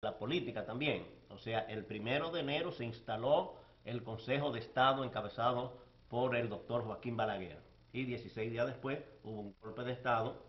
la política también. O sea, el 1 de enero se instaló el Consejo de Estado encabezado por el doctor Joaquín Balaguer. Y 16 días después hubo un golpe de Estado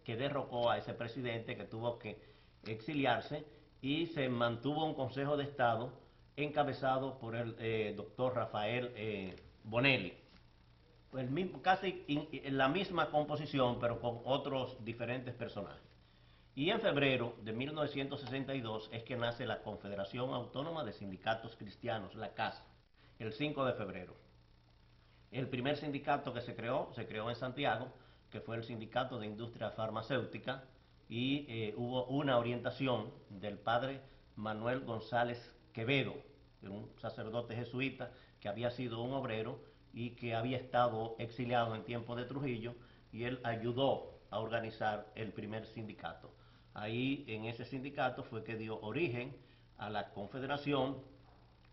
que derrocó a ese presidente que tuvo que exiliarse y se mantuvo un Consejo de Estado encabezado por el doctor Rafael Bonelli. Casi en la misma composición, pero con otros diferentes personajes. Y en febrero de 1962 es que nace la Confederación Autónoma de Sindicatos Cristianos, la CAS, el 5 de febrero. El primer sindicato que se creó en Santiago, que fue el Sindicato de Industria Farmacéutica, y hubo una orientación del padre Manuel González Quevedo, un sacerdote jesuita que había sido un obrero y que había estado exiliado en tiempo de Trujillo, y él ayudó a organizar el primer sindicato. Ahí en ese sindicato fue que dio origen a la Confederación.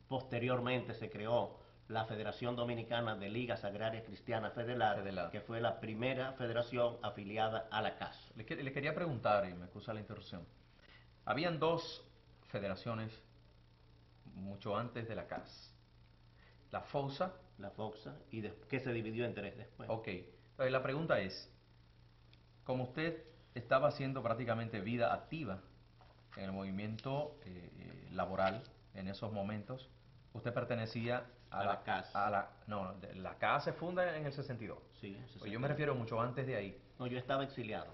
Posteriormente se creó la Federación Dominicana de Ligas Agrarias Cristianas Federal, que fue la primera federación afiliada a la CAS. Le quería preguntar, y me excusa la interrupción, habían dos federaciones mucho antes de la CAS, la FOSA. La FOXA, y que se dividió en tres después. Ok, entonces la pregunta es, como usted estaba haciendo prácticamente vida activa en el movimiento laboral en esos momentos, usted pertenecía a la CAS. No, la CAS se funda en el 62. Sí, en 62. Pues yo me refiero mucho antes de ahí. No, yo estaba exiliado.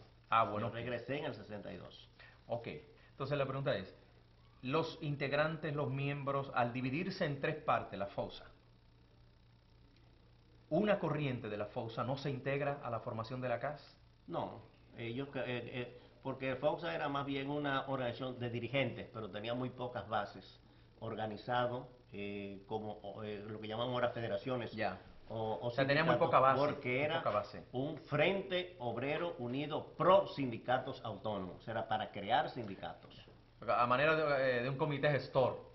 Bueno. Yo regresé en el 62. Ok, entonces la pregunta es, los integrantes, los miembros, al dividirse en tres partes la FOSA, ¿una corriente de la FOSA no se integra a la formación de la CAS? No, porque FOXA era más bien una organización de dirigentes, pero tenía muy pocas bases, organizado como lo que llaman ahora federaciones Ya. o sea, tenía muy sindicatos, poca base. porque era Poca base. un Frente Obrero Unido pro sindicatos autónomos, era para crear sindicatos. A manera de un comité gestor.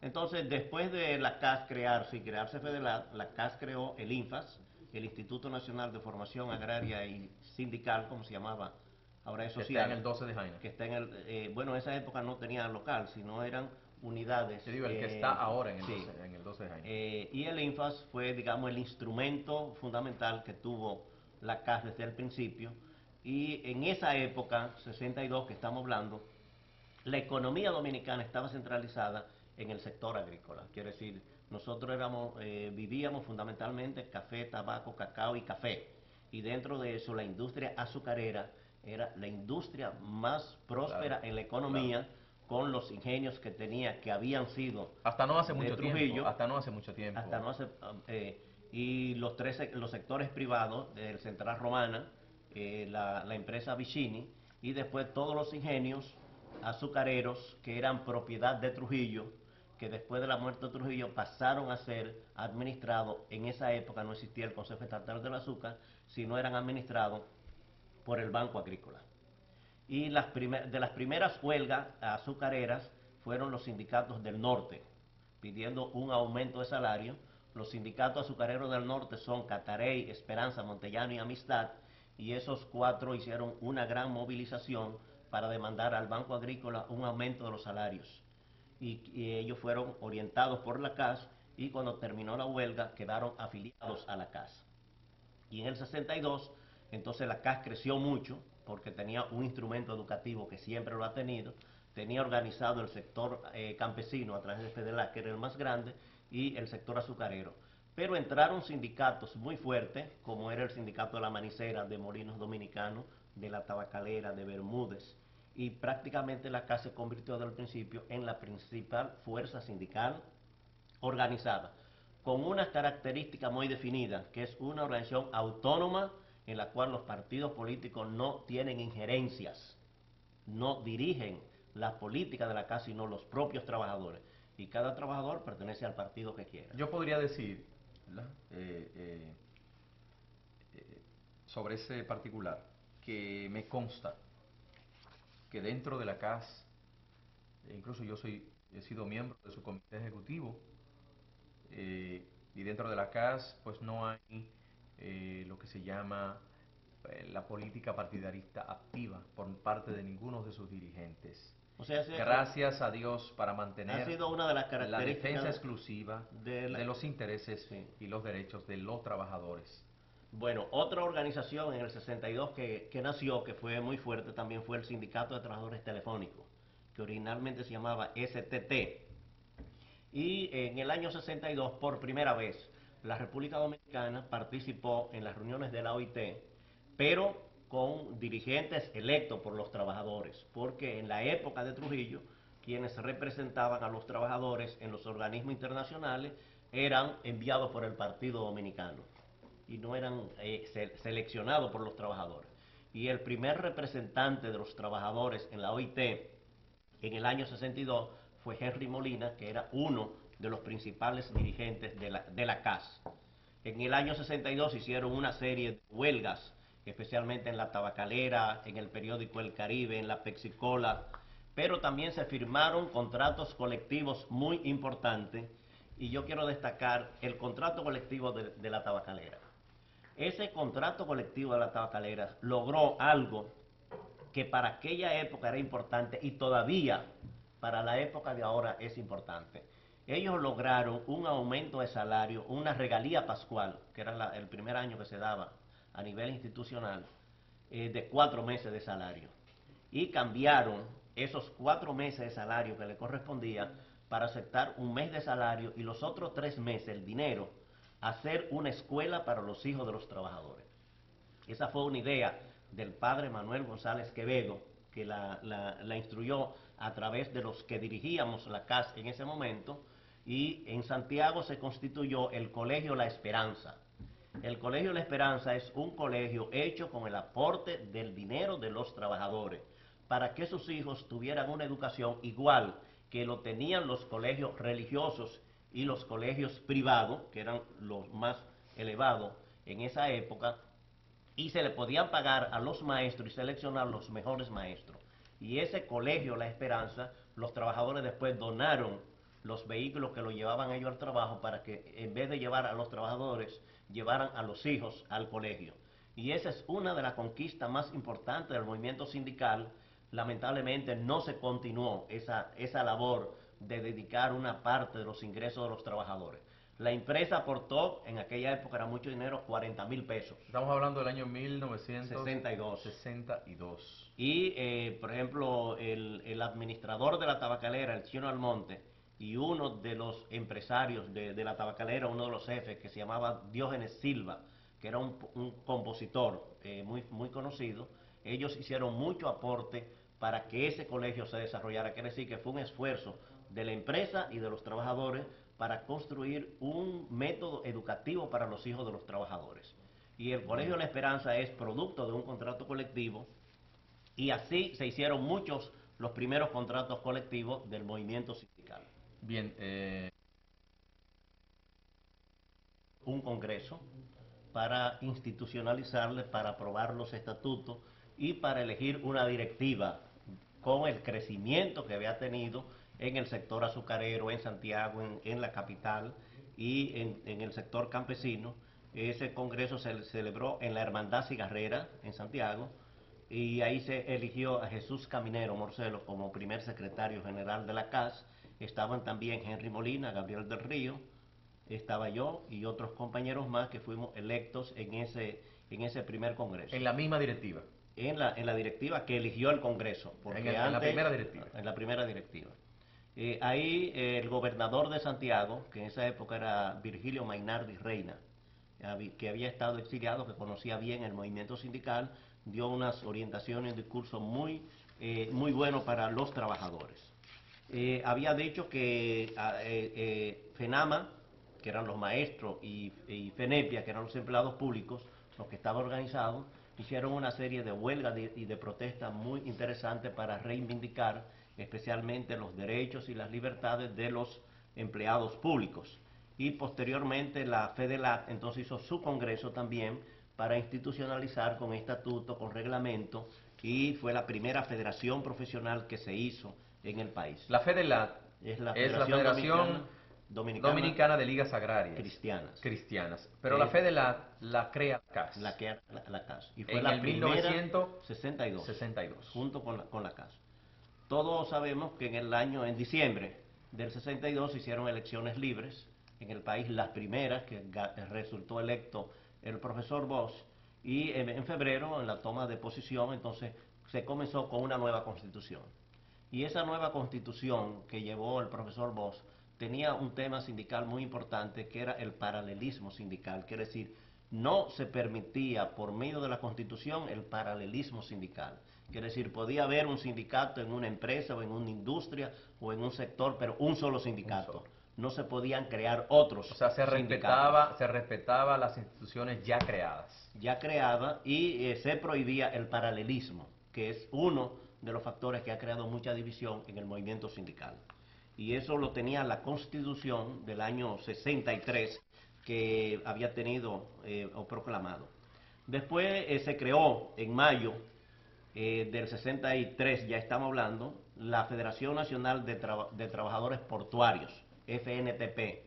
Entonces, después de la CAS crearse y crearse federal, la CAS creó el INFAS, el Instituto Nacional de Formación Agraria y Sindical, como se llamaba, ahora es Que está en social, el 12 de Jaina. que está bueno, en esa época no tenía local, sino eran unidades. Yo digo, el que está ahora en el, Sí. 12 de Jaina. Y el INFAS fue, digamos, el instrumento fundamental que tuvo la CAS desde el principio. Y en esa época, 62 que estamos hablando, la economía dominicana estaba centralizada en el sector agrícola. Quiere decir, nosotros vivíamos fundamentalmente café, tabaco, cacao y café. Y dentro de eso la industria azucarera era la industria más próspera en la economía, claro, con los ingenios que tenía, que habían sido hasta no hace de mucho Trujillo, tiempo, hasta no hace mucho tiempo. Hasta no hace, y los sectores privados, del Central Romana, la empresa Vicini, y después todos los ingenios azucareros que eran propiedad de Trujillo, que después de la muerte de Trujillo pasaron a ser administrados. En esa época no existía el Consejo Estatal del Azúcar, sino eran administrados por el Banco Agrícola. Y de las primeras huelgas azucareras fueron los sindicatos del norte, pidiendo un aumento de salario. Los sindicatos azucareros del norte son Catarey, Esperanza, Montellano y Amistad, y esos cuatro hicieron una gran movilización para demandar al Banco Agrícola un aumento de los salarios. Y ellos fueron orientados por la CAS, y cuando terminó la huelga quedaron afiliados a la CAS. Y en el 62, entonces la CAS creció mucho, porque tenía un instrumento educativo que siempre lo ha tenido, tenía organizado el sector campesino a través de FEDELAC, que era el más grande, y el sector azucarero. Pero entraron sindicatos muy fuertes, como era el sindicato de la Manicera, de Molinos Dominicanos, de la Tabacalera, de Bermúdez, y prácticamente la CAS se convirtió desde el principio en la principal fuerza sindical organizada, con unas características muy definidas, que es una organización autónoma en la cual los partidos políticos no tienen injerencias, no dirigen la política de la casa, sino los propios trabajadores. Y cada trabajador pertenece al partido que quiera. Yo podría decir, ¿verdad? Sobre ese particular, que me consta que dentro de la CAS, incluso he sido miembro de su comité ejecutivo, y dentro de la CAS pues no hay lo que se llama la política partidarista activa por parte de ninguno de sus dirigentes. O sea, gracias a Dios, para ha mantener sido una de las la defensa características exclusiva de los intereses sí. y los derechos de los trabajadores. Bueno, otra organización en el 62 que nació, que fue muy fuerte también, fue el Sindicato de Trabajadores Telefónicos, que originalmente se llamaba STT. Y en el año 62, por primera vez, la República Dominicana participó en las reuniones de la OIT, pero con dirigentes electos por los trabajadores, porque en la época de Trujillo, quienes representaban a los trabajadores en los organismos internacionales eran enviados por el Partido Dominicano y no eran seleccionados por los trabajadores. Y el primer representante de los trabajadores en la OIT en el año 62 fue Henry Molina, que era uno de los principales dirigentes de la CAS. En el año 62 hicieron una serie de huelgas, especialmente en la tabacalera, en el periódico El Caribe, en la Pepsi-Cola, pero también se firmaron contratos colectivos muy importantes y yo quiero destacar el contrato colectivo de la tabacalera. Ese contrato colectivo de la tabacalera logró algo que para aquella época era importante y todavía para la época de ahora es importante. Ellos lograron un aumento de salario, una regalía pascual, que era el primer año que se daba a nivel institucional, de 4 meses de salario. Y cambiaron esos 4 meses de salario que le correspondía para aceptar un mes de salario y los otros 3 meses, el dinero, hacer una escuela para los hijos de los trabajadores. Esa fue una idea del padre Manuel González Quevedo, que la instruyó a través de los que dirigíamos la CAS en ese momento, y en Santiago se constituyó el Colegio La Esperanza. El Colegio La Esperanza es un colegio hecho con el aporte del dinero de los trabajadores, para que sus hijos tuvieran una educación igual que lo tenían los colegios religiosos y los colegios privados, que eran los más elevados en esa época, y se le podían pagar a los maestros y seleccionar los mejores maestros. Y ese colegio, La Esperanza, los trabajadores después donaron los vehículos que lo llevaban ellos al trabajo para que en vez de llevar a los trabajadores, llevaran a los hijos al colegio. Y esa es una de las conquistas más importantes del movimiento sindical. Lamentablemente no se continuó esa labor de dedicar una parte de los ingresos de los trabajadores. La empresa aportó, en aquella época era mucho dinero, 40.000 pesos. Estamos hablando del año 1962. 62. Y, por ejemplo, el administrador de la tabacalera, el Chino Almonte, y uno de los empresarios de la tabacalera, uno de los jefes, que se llamaba Diógenes Silva, que era un compositor muy conocido, ellos hicieron mucho aporte para que ese colegio se desarrollara. Quiere decir que fue un esfuerzo de la empresa y de los trabajadores para construir un método educativo para los hijos de los trabajadores. Y el Colegio La Esperanza es producto de un contrato colectivo y así se hicieron muchos los primeros contratos colectivos del movimiento sindical. Bien, un congreso para institucionalizarle, para aprobar los estatutos y para elegir una directiva con el crecimiento que había tenido en el sector azucarero, en Santiago, en la capital y en el sector campesino. Ese congreso se celebró en la Hermandad Cigarrera, en Santiago, y ahí se eligió a Jesús Caminero Morcelo como primer secretario general de la CAS. Estaban también Henry Molina, Gabriel del Río, estaba yo y otros compañeros más que fuimos electos en ese primer congreso. en la misma directiva. En la directiva que eligió el Congreso. Porque en la primera directiva. En la primera directiva. Ahí el gobernador de Santiago, que en esa época era Virgilio Mainardi Reina, que había estado exiliado, que conocía bien el movimiento sindical, dio unas orientaciones, un discurso muy bueno para los trabajadores. Había dicho que FENAMA, que eran los maestros, y FENEPIA, que eran los empleados públicos, los que estaban organizados, hicieron una serie de huelgas y de protestas muy interesantes para reivindicar especialmente los derechos y las libertades de los empleados públicos. Y posteriormente la FEDELAC entonces hizo su congreso también para institucionalizar con estatuto, con reglamento, y fue la primera federación profesional que se hizo en el país. La FEDELAT es la Federación Dominicana de Ligas Agrarias Cristianas. Pero la FEDELAT la crea CAS. La CAS. Y fue en la el primera 1962. junto con la CAS. Todos sabemos que en diciembre del 62 se hicieron elecciones libres en el país, las primeras que resultó electo el profesor Bosch, y en febrero, en la toma de posición, entonces se comenzó con una nueva constitución. Y esa nueva constitución que llevó el profesor Bosch tenía un tema sindical muy importante, que era el paralelismo sindical, quiere decir, no se permitía por medio de la constitución el paralelismo sindical. Quiere decir, podía haber un sindicato en una empresa o en una industria o en un sector, pero un solo sindicato. Un solo. No se podían crear otros O sea, sindicatos. se respetaba las instituciones ya creadas. Ya creada, y se prohibía el paralelismo, que es uno de los factores que ha creado mucha división en el movimiento sindical. Y eso lo tenía la Constitución del año 63, que había tenido o proclamado. Después se creó en mayo del 63, ya estamos hablando, la Federación Nacional de Trabajadores Portuarios, FNTP,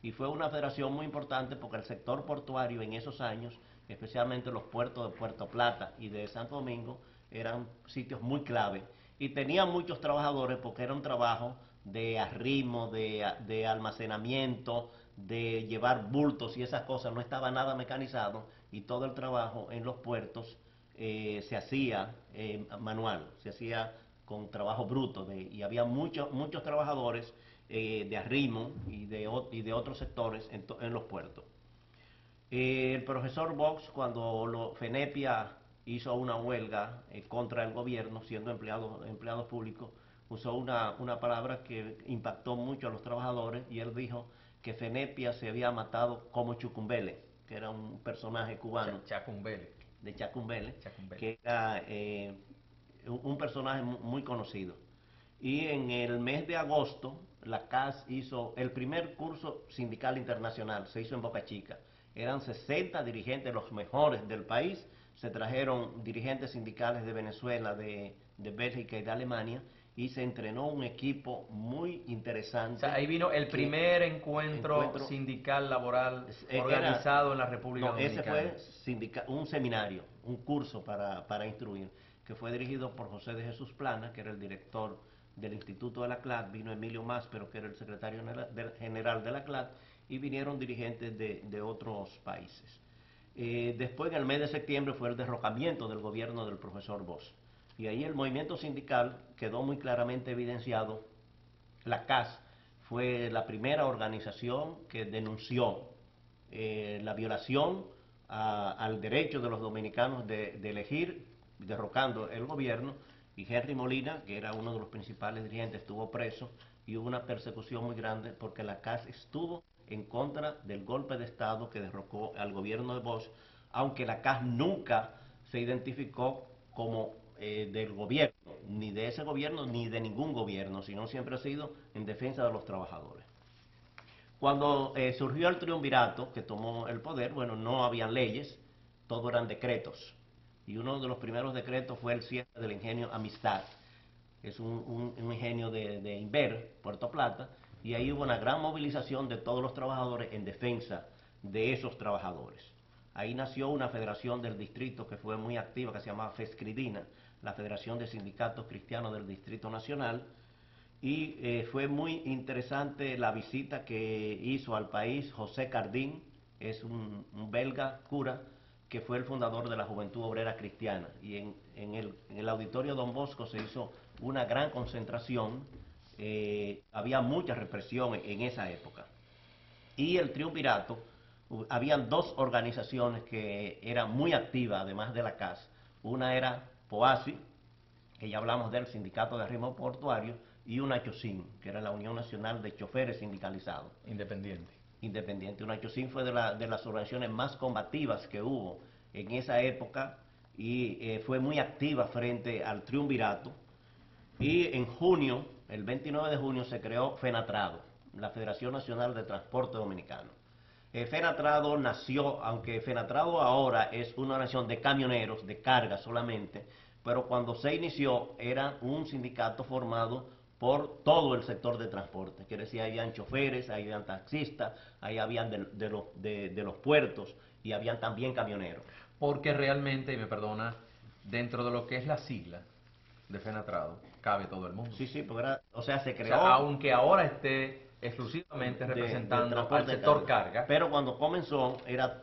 y fue una federación muy importante porque el sector portuario en esos años, especialmente los puertos de Puerto Plata y de Santo Domingo, eran sitios muy clave y tenían muchos trabajadores porque era un trabajo de arrimo, de almacenamiento, de llevar bultos y esas cosas, no estaba nada mecanizado, y todo el trabajo en los puertos se hacía manual, se hacía con trabajo bruto, y había muchos trabajadores de arrimo y de otros sectores en los puertos. El profesor Bosch, cuando FENEPIA hizo una huelga contra el gobierno, siendo empleado público, usó una palabra que impactó mucho a los trabajadores, y él dijo que FENEPIA se había matado como Chucumbele, que era un personaje cubano. Chacumbele. De Chacumbele, Chacumbele. que era un personaje muy conocido. Y en el mes de agosto, la CAS hizo el primer curso sindical internacional, se hizo en Boca Chica. Eran 60 dirigentes, los mejores del país. Se trajeron dirigentes sindicales de Venezuela, de Bélgica y de Alemania, y se entrenó un equipo muy interesante. O sea, ahí vino el primer encuentro sindical laboral organizado en la República Dominicana. Ese fue un seminario, un curso para instruir, que fue dirigido por José de Jesús Plana, que era el director del Instituto de la CLAD, vino Emilio Máspero, que era el secretario general de la CLAD, y vinieron dirigentes de otros países. Después, en el mes de septiembre, fue el derrocamiento del gobierno del profesor Bosch. Y ahí el movimiento sindical quedó muy claramente evidenciado. La CAS fue la primera organización que denunció la violación al derecho de los dominicanos de elegir, derrocando el gobierno, y Henry Molina, que era uno de los principales dirigentes, estuvo preso, y hubo una persecución muy grande porque la CAS estuvo en contra del golpe de Estado que derrocó al gobierno de Bosch, aunque la CAS nunca se identificó como del gobierno, ni de ese gobierno, ni de ningún gobierno, sino siempre ha sido en defensa de los trabajadores. Cuando surgió el triunvirato que tomó el poder, bueno, no habían leyes, todo eran decretos. Y uno de los primeros decretos fue el cierre del ingenio Amistad. Es un ingenio de Inver, Puerto Plata, y ahí hubo una gran movilización de todos los trabajadores en defensa de esos trabajadores. Ahí nació una federación del distrito que fue muy activa, que se llamaba FESCRIDINA, la Federación de Sindicatos Cristianos del Distrito Nacional, y fue muy interesante la visita que hizo al país José Cardín, es un belga cura, que fue el fundador de la Juventud Obrera Cristiana, y en el Auditorio Don Bosco se hizo una gran concentración, había mucha represión en esa época. Y el triunvirato, habían dos organizaciones que eran muy activas, además de la CAS. Una era POASI, que ya hablamos del Sindicato de Arrimo Portuario, y una CHOSIN, que era la Unión Nacional de Choferes Sindicalizados. Independiente. Independiente. Una CHOSIN fue de las organizaciones más combativas que hubo en esa época, y fue muy activa frente al triunvirato. Y en junio, el 29 de junio, se creó FENATRADO, la Federación Nacional de Transporte Dominicano. FENATRADO nació, aunque FENATRADO ahora es una nación de camioneros, de carga solamente, pero cuando se inició era un sindicato formado por todo el sector de transporte. Quiere decir, ahí habían choferes, ahí habían taxistas, ahí habían de los puertos, y habían también camioneros. Porque realmente, y me perdona, dentro de lo que es la sigla, de Fenatrado, cabe todo el mundo. Sí, sí, porque era, o sea, se O creó sea, aunque ahora esté exclusivamente del representando al transporte de sector carga, pero cuando comenzó era